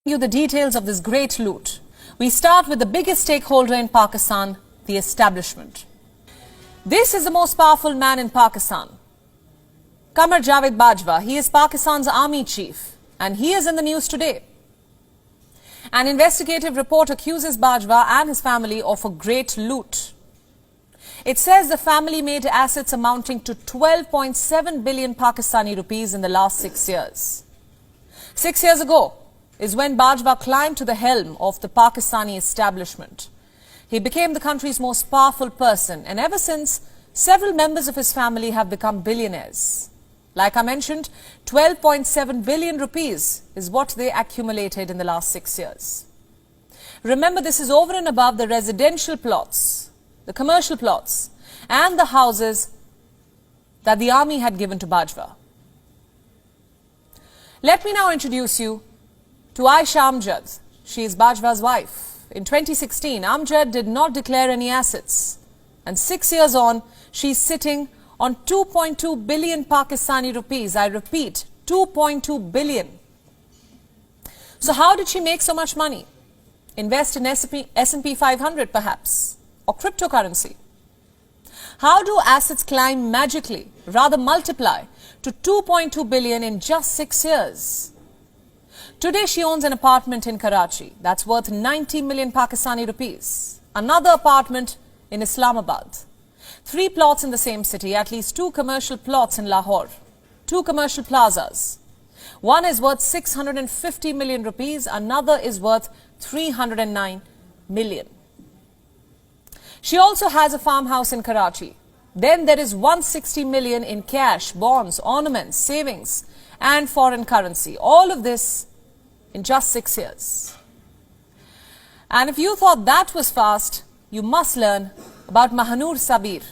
You the details of this great loot. We start with the biggest stakeholder in Pakistan, the establishment. This is the most powerful man in Pakistan. Qamar Javed Bajwa, he is Pakistan's army chief and he is in the news today. An investigative report accuses Bajwa and his family of a great loot. It says the family made assets amounting to 12.7 billion Pakistani rupees in the last 6 years. 6 years ago is when Bajwa climbed to the helm of the Pakistani establishment. He became the country's most powerful person, and ever since, several members of his family have become billionaires. Like I mentioned, 12.7 billion rupees is what they accumulated in the last 6 years. Remember, this is over and above the residential plots, the commercial plots, and the houses that the army had given to Bajwa. Let me now introduce you to Aisha Amjad. She is Bajwa's wife. In 2016, Amjad did not declare any assets. And 6 years on, she's sitting on 2.2 billion Pakistani rupees. I repeat, 2.2 billion. So how did she make so much money? Invest in S&P 500 perhaps, or cryptocurrency? How do assets climb magically, rather multiply to 2.2 billion in just 6 years? Today she owns an apartment in Karachi that's worth 90 million Pakistani rupees. Another apartment in Islamabad. 3 plots in the same city, at least 2 commercial plots in Lahore. 2 commercial plazas. One is worth 650 million rupees, another is worth 309 million. She also has a farmhouse in Karachi. Then there is 160 million in cash, bonds, ornaments, savings and foreign currency. All of this in just 6 years. And if you thought that was fast, you must learn about Mahanur Sabir.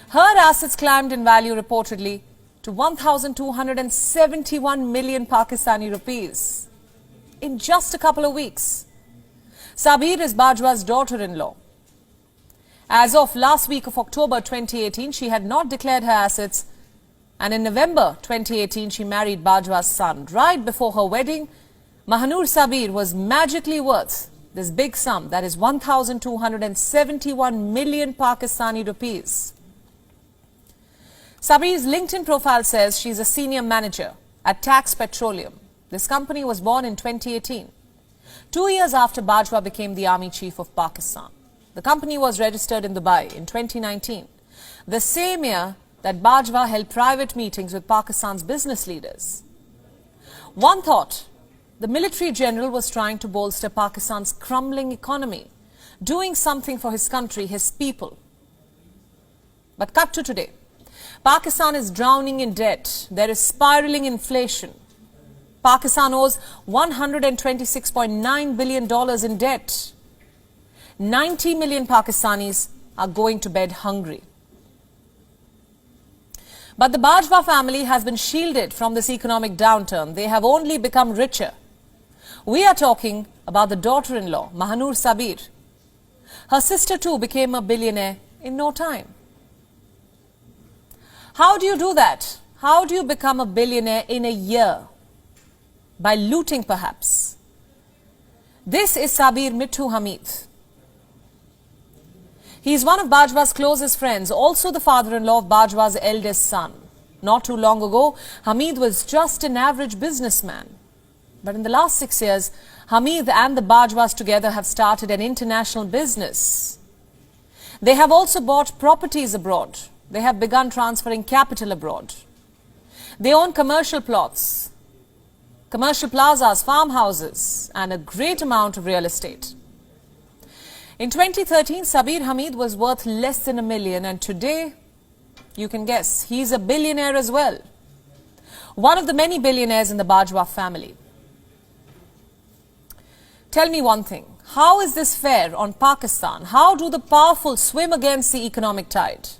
Her assets climbed in value reportedly to 1,271 million Pakistani rupees in just a couple of weeks. Sabir is Bajwa's daughter-in-law. As of last week of October 2018, she had not declared her assets, and in November 2018, she married Bajwa's son. Right before her wedding, Mahanur Sabir was magically worth this big sum, that is 1,271 million Pakistani rupees. Sabir's LinkedIn profile says she is a senior manager at Tax Petroleum. This company was born in 2018, 2 years after Bajwa became the army chief of Pakistan. The company was registered in Dubai in 2019, the same year that Bajwa held private meetings with Pakistan's business leaders. One thought, the military general was trying to bolster Pakistan's crumbling economy, doing something for his country, his people. But cut to today. Pakistan is drowning in debt. There is spiraling inflation. Pakistan owes $126.9 billion in debt. 90 million Pakistanis are going to bed hungry. But the Bajwa family has been shielded from this economic downturn. They have only become richer. We are talking about the daughter-in-law, Mahanur Sabir. Her sister too became a billionaire in no time. How do you do that? How do you become a billionaire in a year? By looting perhaps. This is Sabir Mithu Hamid. He is one of Bajwa's closest friends, also the father-in-law of Bajwa's eldest son. Not too long ago, Hamid was just an average businessman. But in the last 6 years, Hamid and the Bajwas together have started an international business. They have also bought properties abroad. They have begun transferring capital abroad. They own commercial plots, commercial plazas, farmhouses, and a great amount of real estate. In 2013, Sabir Hamid was worth less than $1 million, and today, you can guess, he's a billionaire as well. One of the many billionaires in the Bajwa family. Tell me one thing, how is this fair on Pakistan? How do the powerful swim against the economic tide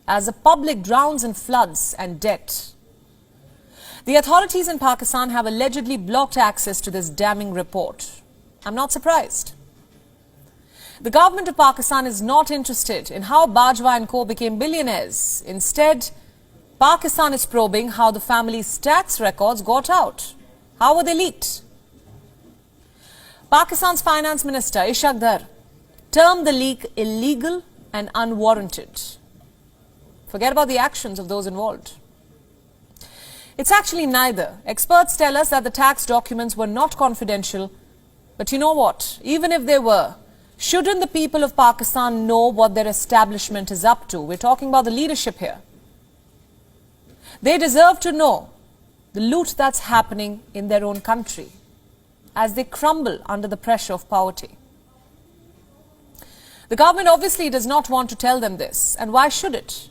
as the public drowns in floods and debt? The authorities in Pakistan have allegedly blocked access to this damning report. I'm not surprised. The government of Pakistan is not interested in how Bajwa and co became billionaires. Instead, Pakistan is probing how the family's tax records got out. How were they leaked? Pakistan's Finance Minister Ishaq Dar termed the leak illegal and unwarranted. Forget about the actions of those involved. It's actually neither. Experts tell us that the tax documents were not confidential. But you know what? Even if they were, shouldn't the people of Pakistan know what their establishment is up to? We're talking about the leadership here. They deserve to know the loot that's happening in their own country as they crumble under the pressure of poverty. The government obviously does not want to tell them this, and why should it?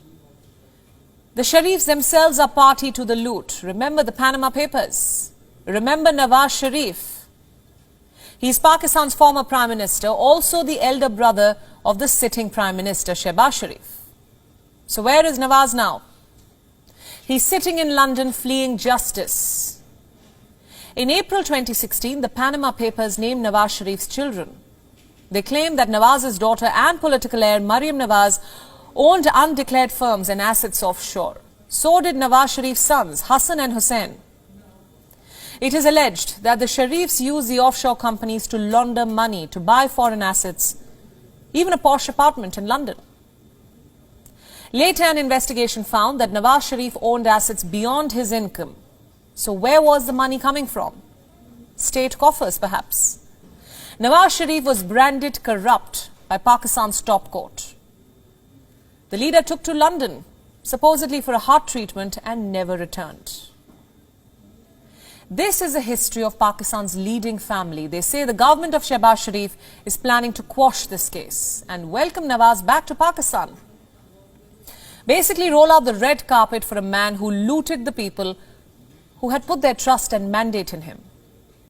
The Sharifs themselves are party to the loot. Remember the Panama Papers. Remember Nawaz Sharif. He's Pakistan's former Prime Minister, also the elder brother of the sitting Prime Minister, Shehbaz Sharif. So where is Nawaz now? He's sitting in London fleeing justice. In April 2016, the Panama Papers named Nawaz Sharif's children. They claimed that Nawaz's daughter and political heir Maryam Nawaz owned undeclared firms and assets offshore. So did Nawaz Sharif's sons, Hassan and Hussein. It is alleged that the Sharifs used the offshore companies to launder money to buy foreign assets, even a posh apartment in London. Later, an investigation found that Nawaz Sharif owned assets beyond his income. So where was the money coming from? State coffers, perhaps. Nawaz Sharif was branded corrupt by Pakistan's top court. The leader took to London, supposedly for a heart treatment, and never returned. This is the history of Pakistan's leading family. They say the government of Shehbaz Sharif is planning to quash this case and welcome Nawaz back to Pakistan. Basically roll out the red carpet for a man who looted the people who had put their trust and mandate in him.